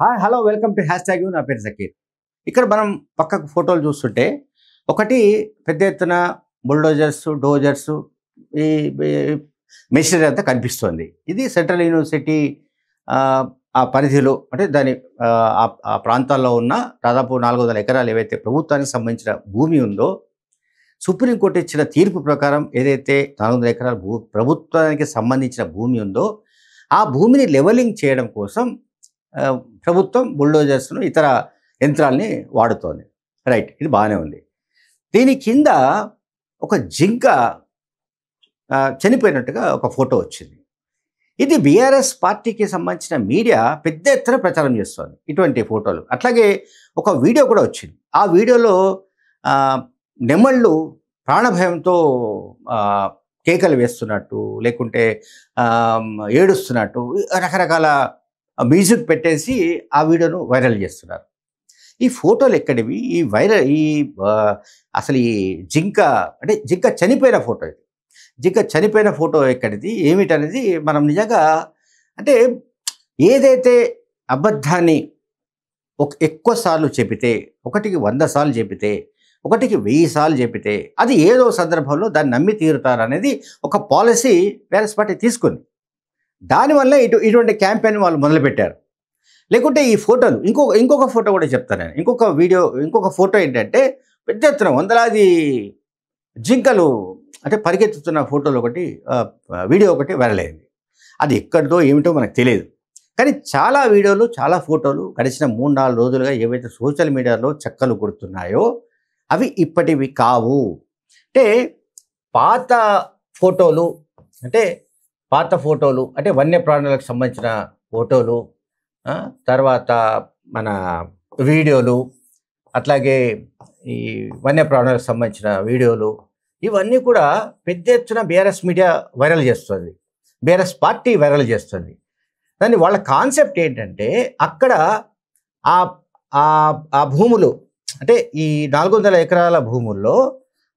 Hi hello welcome to hash tag నా పేరు జకీర్. ఇక్కడ మనం పక్కకు ఫోటోలు చూస్తుంటే ఒకటి పెద్ద ఎత్తున బుల్డోజర్స్ డోజర్స్ ఈ మెషినరీ అంతా కనిపిస్తుంది. ఇది సెంట్రల్ యూనివర్సిటీ ఆ పరిధిలో అంటే దాని ఆ ప్రాంతాల్లో ఉన్న దాదాపు 400 ఎకరాలు ఏవైతే ప్రభుత్వానికి సంబంధించిన భూమి ఉందో సుప్రీంకోర్టు ఇచ్చిన తీర్పు ప్రకారం ఏదైతే 400 ఎకరాల ప్రభుత్వానికి సంబంధించిన భూమి ఉందో ఆ భూమిని లెవెలింగ్ చేయడం కోసం ప్రభుత్వం బుల్డోజర్స్ను ఇతర యంత్రాలని వాడుతోంది. రైట్, ఇది బాగానే ఉంది. దీని కింద ఒక జింక చనిపోయినట్టుగా ఒక ఫోటో వచ్చింది. ఇది బీఆర్ఎస్ పార్టీకి సంబంధించిన మీడియా పెద్ద ఎత్తున ప్రచారం చేస్తోంది ఇటువంటి ఫోటోలు. అట్లాగే ఒక వీడియో కూడా వచ్చింది. ఆ వీడియోలో నెమళ్ళు ప్రాణభయంతో కేకలు వేస్తున్నట్టు లేకుంటే ఏడుస్తున్నట్టు రకరకాల మ్యూజిక్ పెట్టేసి ఆ వీడియోను వైరల్ చేస్తున్నారు. ఈ ఫోటోలు ఎక్కడివి? అసలు ఈ జింక అంటే జింక చనిపోయిన ఫోటో ఇది. జింక చనిపోయిన ఫోటో ఎక్కడిది ఏమిటనేది మనం నిజంగా అంటే ఏదైతే అబద్ధాన్ని ఎక్కువ సార్లు చెబితే, ఒకటికి 100 సార్లు చెబితే, ఒకటికి 1000 సార్లు చెబితే అది ఏదో సందర్భంలో దాన్ని నమ్మి తీరుతారనేది ఒక పాలసీ బీఆర్ఎస్ పార్టీ తీసుకుంది. దానివల్ల ఇటువంటి క్యాంపెయిన్ వాళ్ళు మొదలుపెట్టారు. లేకుంటే ఈ ఫోటోలు ఇంకొక ఫోటో కూడా చెప్తాను నేను. ఇంకొక ఫోటో ఏంటంటే పెద్ద ఎత్తున వందలాది జింకలు అంటే పరిగెత్తుతున్న ఫోటోలు వీడియో ఒకటి వైరల్ అయింది. అది ఎక్కడిదో ఏమిటో మనకు తెలియదు. కానీ చాలా వీడియోలు చాలా ఫోటోలు గడిచిన 3-4 రోజులుగా ఏవైతే సోషల్ మీడియాలో చక్కలు కొడుతున్నాయో అవి ఇప్పటివి కావు. అంటే పాత ఫోటోలు అంటే వన్యప్రాణులకు సంబంధించిన ఫోటోలు, తర్వాత మన వీడియోలు, అట్లాగే ఈ వన్యప్రాణులకు సంబంధించిన వీడియోలు ఇవన్నీ కూడా పెద్ద ఎత్తున బీఆర్ఎస్ మీడియా వైరల్ చేస్తుంది, బీఆర్ఎస్ పార్టీ వైరల్ చేస్తుంది. దాన్ని వాళ్ళ కాన్సెప్ట్ ఏంటంటే అక్కడ ఆ భూములు అంటే ఈ 400 ఎకరాల భూముల్లో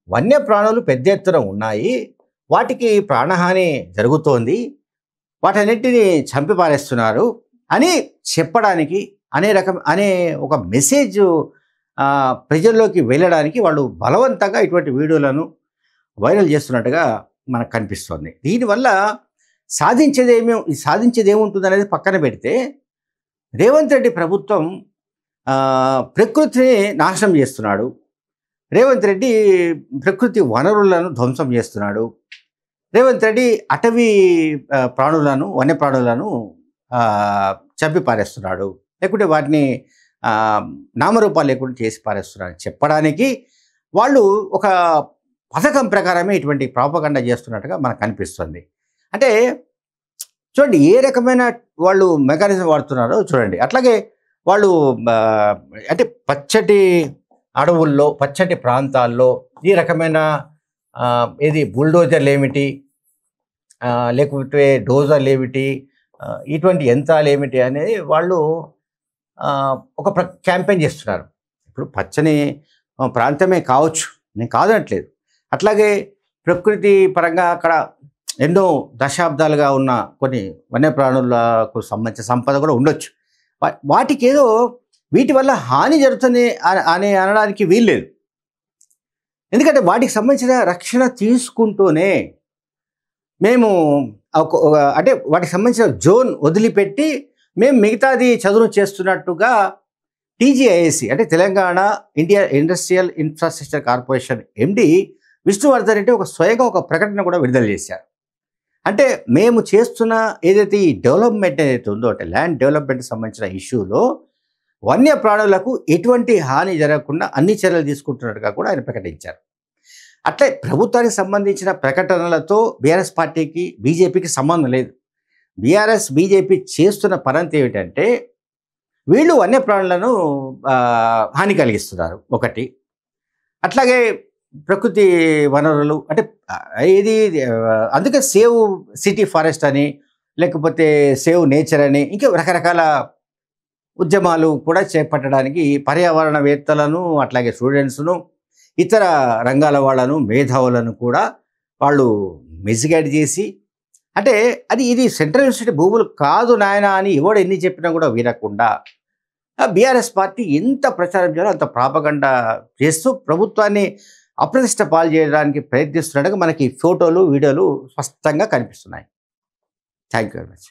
వన్యప్రాణులు పెద్ద ఎత్తున ఉన్నాయి, వాటికి ప్రాణహాని జరుగుతోంది, వాటన్నిటిని చంపి పారేస్తున్నారు అని చెప్పడానికి అనే ఒక మెసేజ్ ప్రజల్లోకి వెళ్ళడానికి వాళ్ళు బలవంతంగా ఇటువంటి వీడియోలను వైరల్ చేస్తున్నట్టుగా మనకు కనిపిస్తోంది. దీనివల్ల సాధించేది ఏముంటుంది అనేది పక్కన పెడితే రేవంత్ రెడ్డి ప్రభుత్వం ప్రకృతిని నాశనం చేస్తున్నాడు. రేవంత్ రెడ్డి ప్రకృతి వనరులను ధ్వంసం చేస్తున్నాడు. రేవంత్ రెడ్డి అటవీ వన్యప్రాణులను చంపి పారేస్తున్నాడు, లేకుంటే వాటిని నామరూపాలు లేకుండా చేసి పారేస్తున్నాడు చెప్పడానికి వాళ్ళు ఒక పథకం ప్రకారమే ఇటువంటి ప్రాపగండా చేస్తున్నట్టుగా మనకు అనిపిస్తుంది. అంటే చూడండి ఏ రకమైన వాళ్ళు మెకానిజం వాడుతున్నారో చూడండి. అట్లాగే వాళ్ళు అంటే పచ్చటి అడవుల్లో పచ్చటి ప్రాంతాల్లో ఈ రకమైన బుల్డోజర్లు ఏమిటి, లేకపోతే డోజర్లు ఏమిటి, ఇటువంటి యంత్రాలు ఏమిటి అనేది వాళ్ళు ఒక క్యాంపెయిన్ చేస్తున్నారు. ఇప్పుడు పచ్చని ప్రాంతమే కావచ్చు, నేను కాదనట్లేదు. అట్లాగే ప్రకృతి పరంగా అక్కడ ఎన్నో దశాబ్దాలుగా ఉన్న కొన్ని వన్యప్రాణులకు సంబంధించిన సంపద కూడా ఉండొచ్చు. వాటికి ఏదో వీటి వల్ల హాని జరుగుతుంది అని అనడానికి వీల్లేదు. ఎందుకంటే వాటికి సంబంధించిన రక్షణ తీసుకుంటూనే మేము అంటే వాటికి సంబంధించిన జోన్ వదిలిపెట్టి మేము మిగతాది చదువు చేస్తున్నట్టుగా టీజీఐఏసీ అంటే Telangana industrial infrastructure corporation MD Vishnuvardhan Reddy స్వయంగా ఒక ప్రకటన కూడా విడుదల చేశారు. అంటే మేము చేస్తున్న ఏదైతే ఈ డెవలప్మెంట్ ఏదైతే ఉందో అంటే ల్యాండ్ డెవలప్మెంట్కి సంబంధించిన ఇష్యూలో వన్యప్రాణులకు ఎటువంటి హాని జరగకుండా అన్ని చర్యలు తీసుకుంటున్నట్టుగా కూడా ఆయన ప్రకటించారు. అట్లే ప్రభుత్వానికి సంబంధించిన ప్రకటనలతో బీఆర్ఎస్ పార్టీకి బీజేపీకి సంబంధం లేదు. బీజేపీ చేస్తున్న పరంతి ఏమిటంటే వీళ్ళు వన్యప్రాణులను హాని కలిగిస్తున్నారు ఒకటి. అట్లాగే ప్రకృతి వనరులు అంటే అందుకే సేవ్ సిటీ ఫారెస్ట్ అని లేకపోతే సేవ్ నేచర్ అని ఇంకా రకరకాల ఉద్యమాలు కూడా చేపట్టడానికి పర్యావరణవేత్తలను అట్లాగే స్టూడెంట్స్ను ఇతర రంగాల వాళ్ళను మేధావులను కూడా వాళ్ళు మిస్గైడ్ చేసి అంటే ఇది సెంట్రల్ యూనివర్సిటీ భూములు కాదు నాయన అని ఎవడు ఎన్ని చెప్పినా కూడా వినకుండా బీఆర్ఎస్ పార్టీ ఎంత ప్రచారం చేయాలో అంత ప్రాపగండా చేస్తూ ప్రభుత్వాన్ని అప్రతిష్ట పాలు చేయడానికి ప్రయత్నిస్తున్నట్టుగా మనకి ఫోటోలు వీడియోలు స్పష్టంగా కనిపిస్తున్నాయి. Thank you very much.